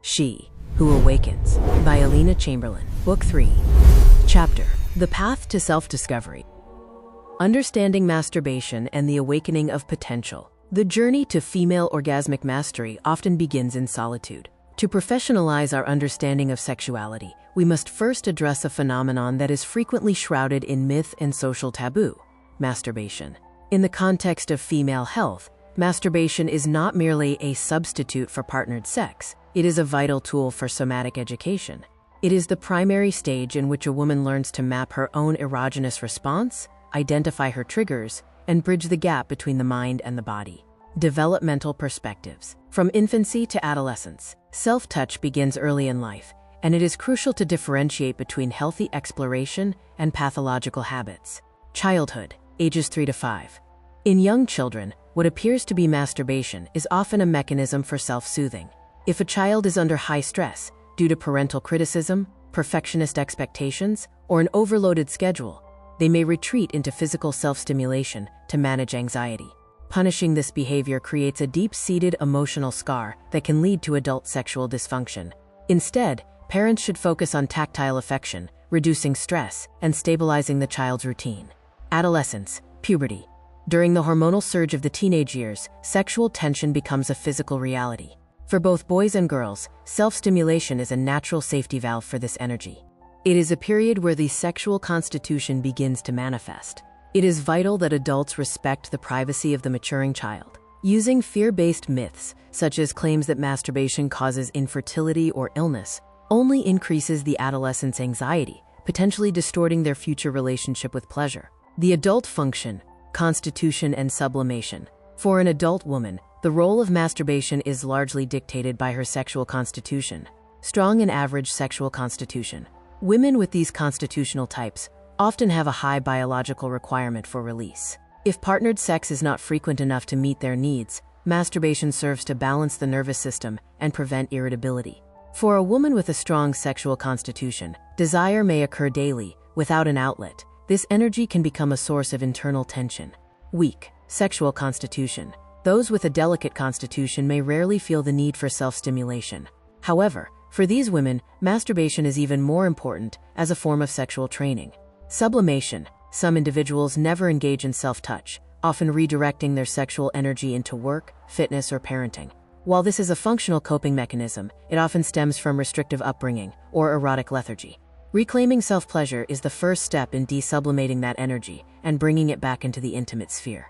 She Who Awakens by Alina Chamberlain. Book 3. Chapter: The Path to Self-Discovery. Understanding masturbation and the awakening of potential. The journey to female orgasmic mastery often begins in solitude. To professionalize our understanding of sexuality, we must first address a phenomenon that is frequently shrouded in myth and social taboo: masturbation. In the context of female health, masturbation is not merely a substitute for partnered sex. It is a vital tool for somatic education. It is the primary stage in which a woman learns to map her own erogenous response, identify her triggers, and bridge the gap between the mind and the body. Developmental perspectives. From infancy to adolescence, self-touch begins early in life, and it is crucial to differentiate between healthy exploration and pathological habits. Childhood, ages 3 to 5. In young children, what appears to be masturbation is often a mechanism for self-soothing. If a child is under high stress due to parental criticism, perfectionist expectations, or an overloaded schedule, they may retreat into physical self-stimulation to manage anxiety. Punishing this behavior creates a deep-seated emotional scar that can lead to adult sexual dysfunction. Instead, parents should focus on tactile affection, reducing stress, and stabilizing the child's routine. Adolescence, puberty. During the hormonal surge of the teenage years, sexual tension becomes a physical reality. For both boys and girls, self-stimulation is a natural safety valve for this energy. It is a period where the sexual constitution begins to manifest. It is vital that adults respect the privacy of the maturing child. Using fear-based myths, such as claims that masturbation causes infertility or illness, only increases the adolescent's anxiety, potentially distorting their future relationship with pleasure. The adult function, constitution, and sublimation. For an adult woman, the role of masturbation is largely dictated by her sexual constitution. Strong and average sexual constitution. Women with these constitutional types often have a high biological requirement for release. If partnered sex is not frequent enough to meet their needs, masturbation serves to balance the nervous system and prevent irritability. For a woman with a strong sexual constitution, desire may occur daily, without an outlet. This energy can become a source of internal tension. Weak sexual constitution. Those with a delicate constitution may rarely feel the need for self-stimulation. However, for these women, masturbation is even more important as a form of sexual training. Sublimation. Some individuals never engage in self-touch, often redirecting their sexual energy into work, fitness, or parenting. While this is a functional coping mechanism, it often stems from restrictive upbringing or erotic lethargy. Reclaiming self-pleasure is the first step in desublimating that energy and bringing it back into the intimate sphere.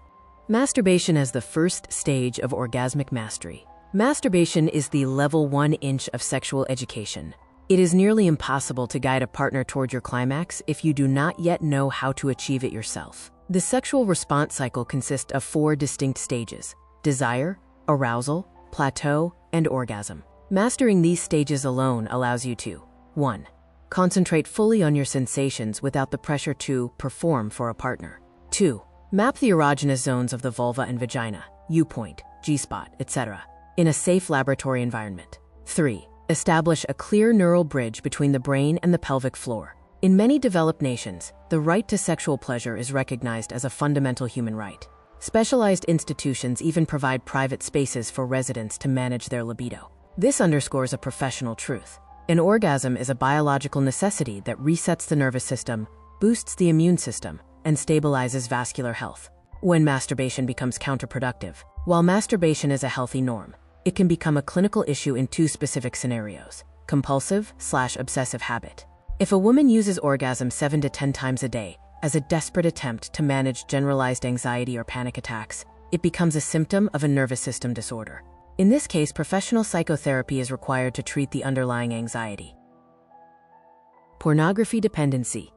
Masturbation as the first stage of orgasmic mastery. Masturbation is the level 1 inch of sexual education. It is nearly impossible to guide a partner toward your climax if you do not yet know how to achieve it yourself. The sexual response cycle consists of 4 distinct stages: desire, arousal, plateau, and orgasm. Mastering these stages alone allows you to 1. Concentrate fully on your sensations without the pressure to perform for a partner. 2. Map the erogenous zones of the vulva and vagina, U-point, G-spot, etc., in a safe laboratory environment. 3. Establish a clear neural bridge between the brain and the pelvic floor. In many developed nations, the right to sexual pleasure is recognized as a fundamental human right. Specialized institutions even provide private spaces for residents to manage their libido. This underscores a professional truth. An orgasm is a biological necessity that resets the nervous system, boosts the immune system, and stabilizes vascular health. When masturbation becomes counterproductive, while masturbation is a healthy norm, it can become a clinical issue in 2 specific scenarios: compulsive/obsessive habit. If a woman uses orgasm 7 to 10 times a day as a desperate attempt to manage generalized anxiety or panic attacks, it becomes a symptom of a nervous system disorder. In this case, professional psychotherapy is required to treat the underlying anxiety. Pornography dependency.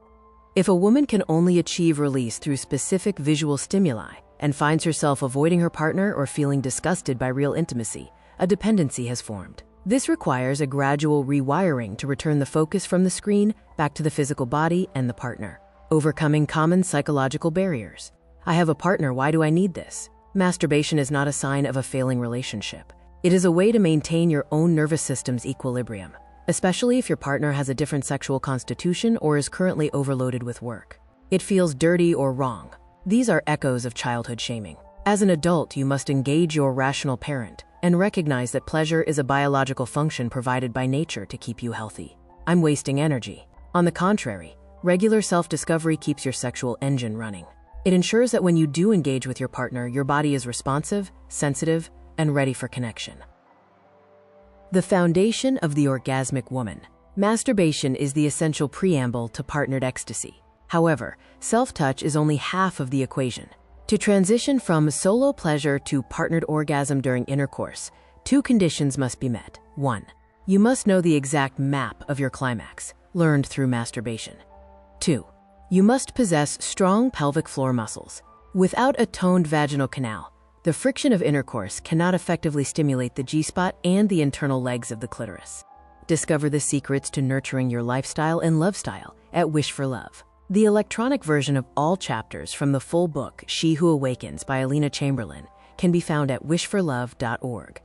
If a woman can only achieve release through specific visual stimuli and finds herself avoiding her partner or feeling disgusted by real intimacy, a dependency has formed. This requires a gradual rewiring to return the focus from the screen back to the physical body and the partner. Overcoming common psychological barriers. I have a partner, why do I need this? Masturbation is not a sign of a failing relationship. It is a way to maintain your own nervous system's equilibrium, especially if your partner has a different sexual constitution or is currently overloaded with work. It feels dirty or wrong. These are echoes of childhood shaming. As an adult, you must engage your rational parent, and recognize that pleasure is a biological function provided by nature to keep you healthy. I'm wasting energy. On the contrary, regular self-discovery keeps your sexual engine running. It ensures that when you do engage with your partner, your body is responsive, sensitive, and ready for connection. The foundation of the orgasmic woman. Masturbation is the essential preamble to partnered ecstasy. However, self-touch is only half of the equation. To transition from solo pleasure to partnered orgasm during intercourse, two conditions must be met. 1. You must know the exact map of your climax, learned through masturbation. 2. You must possess strong pelvic floor muscles. Without a toned vaginal canal, the friction of intercourse cannot effectively stimulate the G-spot and the internal legs of the clitoris. Discover the secrets to nurturing your lifestyle and love style at Wish for Love. The electronic version of all chapters from the full book, She Who Awakens by Alina Chamberlain, can be found at wishforlove.org.